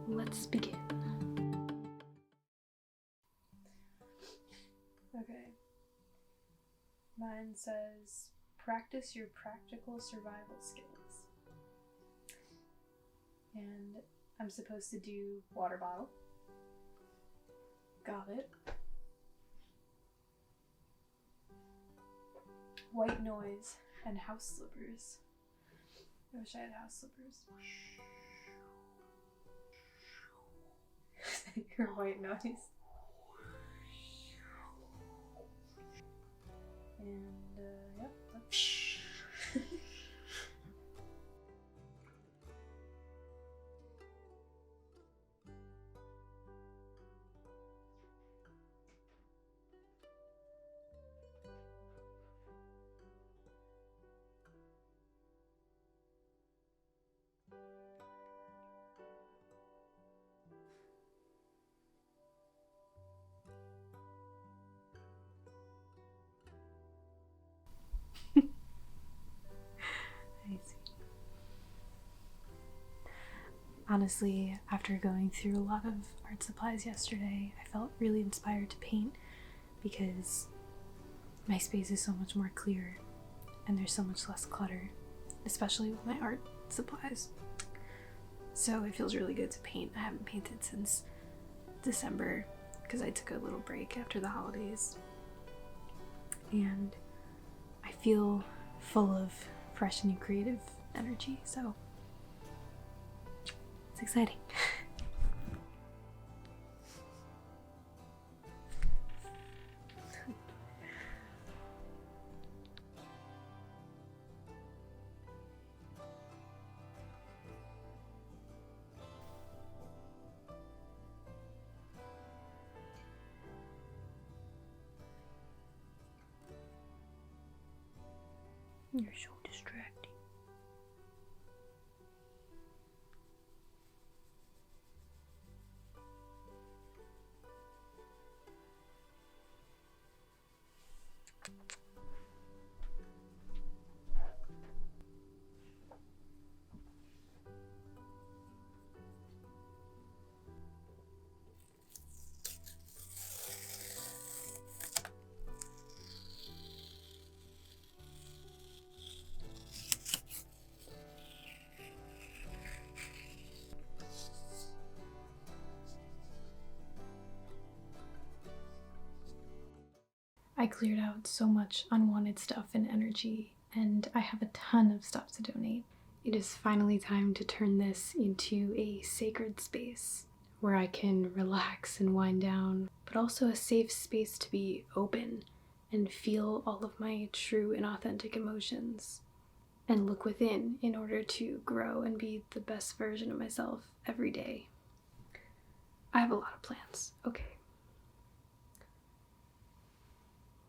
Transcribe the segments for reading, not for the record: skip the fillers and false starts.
Let's begin. Okay. Mine says, practice your practical survival skills. And I'm supposed to do water bottle. Got it. White noise and house slippers. I wish I had house slippers. Your white noise. And, yep, that's... Honestly, after going through a lot of art supplies yesterday, I felt really inspired to paint because my space is so much more clear and there's so much less clutter, especially with my art supplies. So it feels really good to paint. I haven't painted since December because I took a little break after the holidays. And I feel full of fresh and new creative energy, so it's exciting. You're so distracting. I cleared out so much unwanted stuff and energy, and I have a ton of stuff to donate. It is finally time to turn this into a sacred space where I can relax and wind down, but also a safe space to be open and feel all of my true and authentic emotions and look within in order to grow and be the best version of myself every day. I have a lot of plans. Okay.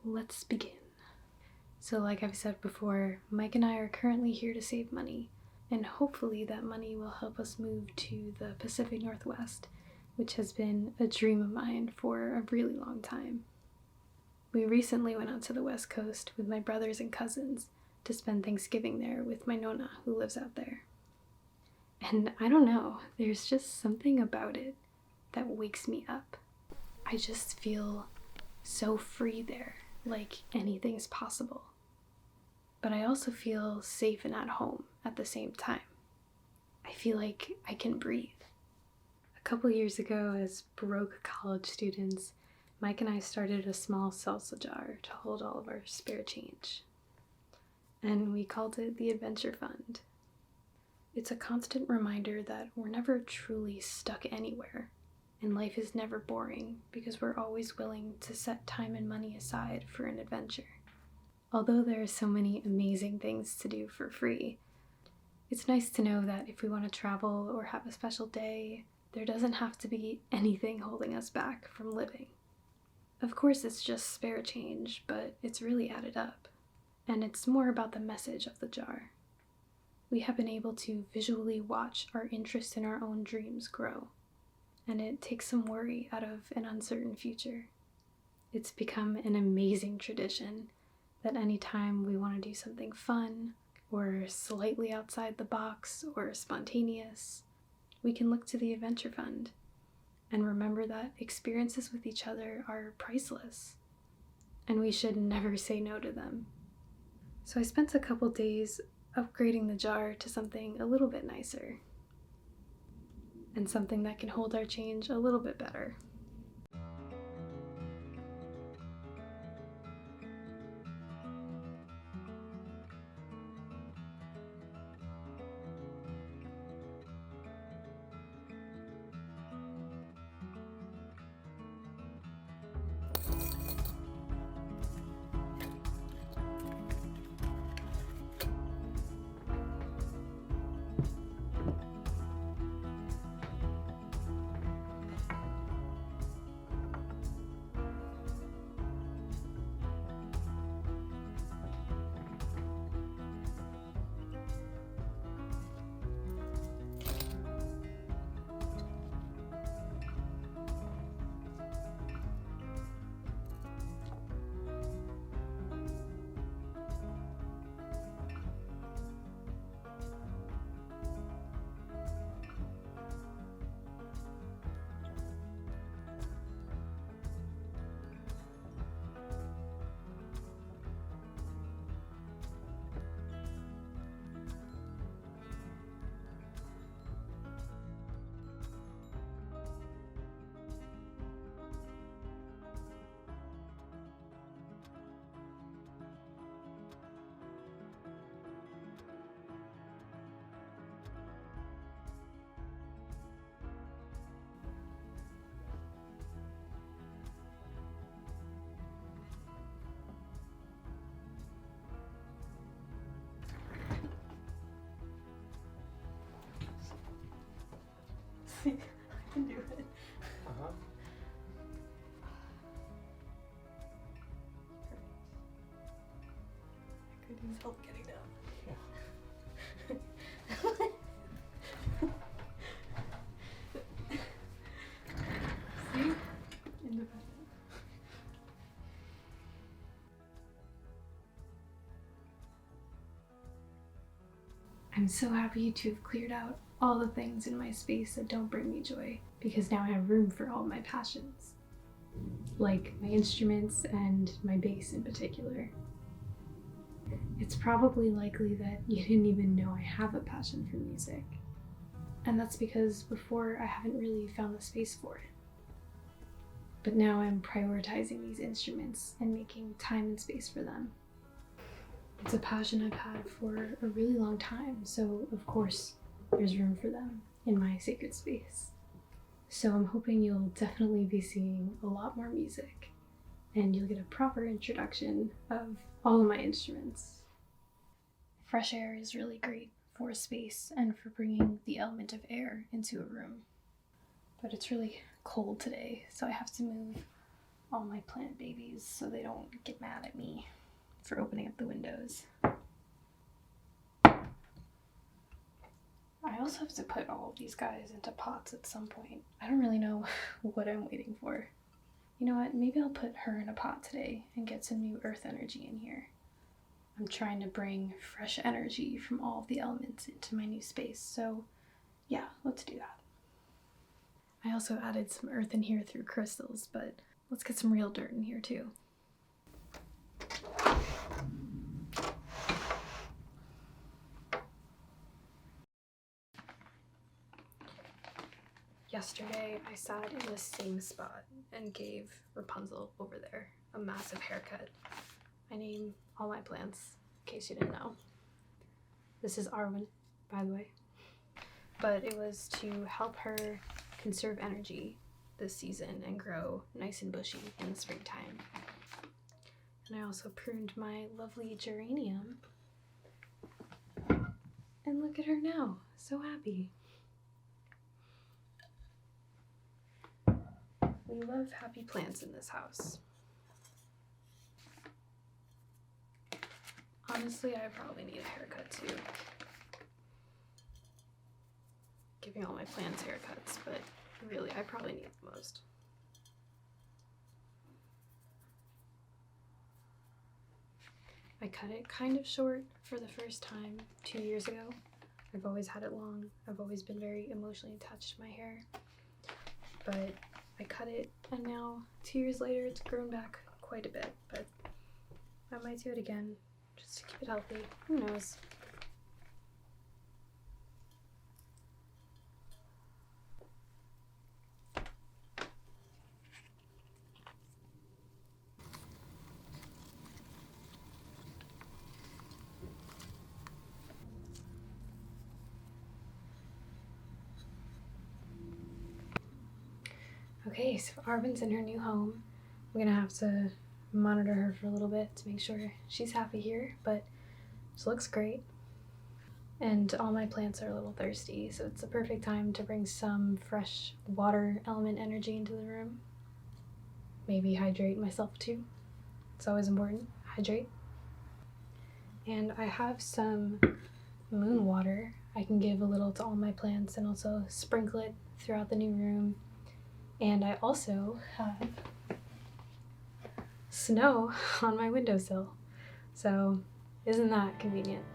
Let's begin. So like I've said before, Mike and I are currently here to save money, and hopefully that money will help us move to the Pacific Northwest, which has been a dream of mine for a really long time. We recently went out to the West Coast with my brothers and cousins to spend Thanksgiving there with my Nona who lives out there. And I don't know, there's just something about it that wakes me up. I just feel so free there. Like anything's possible. But I also feel safe and at home at the same time. I feel like I can breathe. A couple years ago, as broke college students, Mike and I started a small salsa jar to hold all of our spare change. And we called it the Adventure Fund. It's a constant reminder that we're never truly stuck anywhere. And life is never boring because we're always willing to set time and money aside for an adventure. Although there are so many amazing things to do for free, it's nice to know that if we want to travel or have a special day, there doesn't have to be anything holding us back from living. Of course, it's just spare change, but it's really added up. And it's more about the message of the jar. We have been able to visually watch our interest in our own dreams grow. And it takes some worry out of an uncertain future. It's become an amazing tradition that anytime we want to do something fun or slightly outside the box or spontaneous, we can look to the Adventure Fund and remember that experiences with each other are priceless, and we should never say no to them. So I spent a couple days upgrading the jar to something a little bit nicer, and something that can hold our change a little bit better. I can do it. Uh-huh. I could use help getting down. See? Independent. I'm so happy to have cleared out all the things in my space that don't bring me joy, because now I have room for all my passions, like my instruments and my bass in particular. It's probably likely that you didn't even know I have a passion for music, and that's because before I haven't really found the space for it. But now I'm prioritizing these instruments and making time and space for them. It's a passion I've had for a really long time, so of course there's room for them in my sacred space. So I'm hoping you'll definitely be seeing a lot more music, and you'll get a proper introduction of all of my instruments. Fresh air is really great for space and for bringing the element of air into a room. But it's really cold today, so I have to move all my plant babies so they don't get mad at me for opening up the windows. I also have to put all of these guys into pots at some point. I don't really know what I'm waiting for. You know what, maybe I'll put her in a pot today and get some new earth energy in here. I'm trying to bring fresh energy from all of the elements into my new space, so yeah, let's do that. I also added some earth in here through crystals, but let's get some real dirt in here too. Yesterday, I sat in the same spot and gave Rapunzel over there a massive haircut. I name all my plants, in case you didn't know. This is Arwen, by the way. But it was to help her conserve energy this season and grow nice and bushy in the springtime. And I also pruned my lovely geranium. And look at her now, so happy. We love happy plants in this house. Honestly, I probably need a haircut too. Giving all my plants haircuts, but really, I probably need the most. I cut it kind of short for the first time 2 years ago. I've always had it long. I've always been very emotionally attached to my hair. But I cut it, and now 2 years later it's grown back quite a bit, but I might do it again just to keep it healthy. Who knows? Okay, so Arvin's in her new home. I'm gonna have to monitor her for a little bit to make sure she's happy here, but she looks great. And all my plants are a little thirsty, so it's the perfect time to bring some fresh water element energy into the room. Maybe hydrate myself too. It's always important. Hydrate. And I have some moon water. I can give a little to all my plants and also sprinkle it throughout the new room. And I also have snow on my windowsill. So isn't that convenient?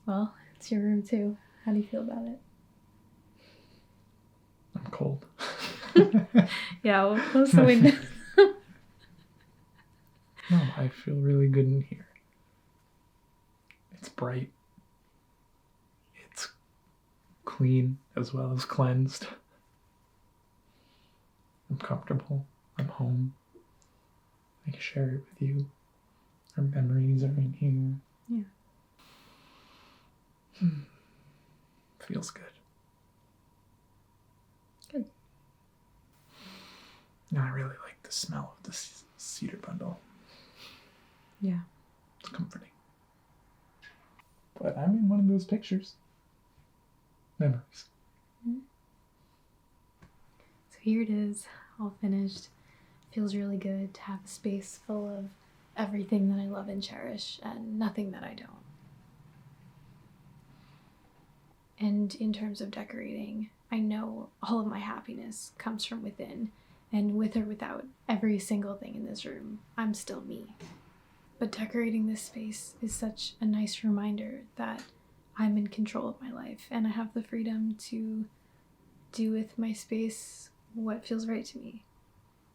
Well, it's your room too. How do you feel about it? I'm cold. Yeah, we'll close the window. No, I feel really good in here. It's bright. It's clean as well as cleansed. I'm comfortable. I'm home. I can share it with you. Our memories are in here. Yeah. Feels good. Good. And I really like the smell of the cedar bundle. Yeah. It's comforting. But I'm in one of those pictures. Memories. Mm-hmm. So here it is, all finished. Feels really good to have a space full of everything that I love and cherish and nothing that I don't. And in terms of decorating, I know all of my happiness comes from within, and with or without every single thing in this room, I'm still me. But decorating this space is such a nice reminder that I'm in control of my life and I have the freedom to do with my space what feels right to me.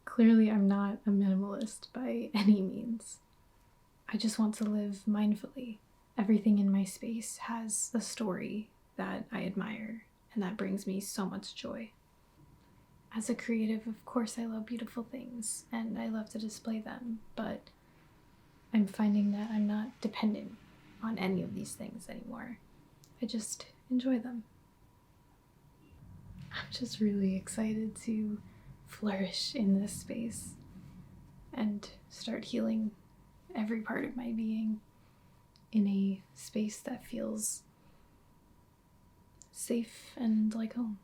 Clearly, I'm not a minimalist by any means. I just want to live mindfully. Everything in my space has a story that I admire and that brings me so much joy. As a creative, of course, I love beautiful things and I love to display them, but I'm finding that I'm not dependent on any of these things anymore. I just enjoy them. I'm just really excited to flourish in this space and start healing every part of my being in a space that feels safe and like home.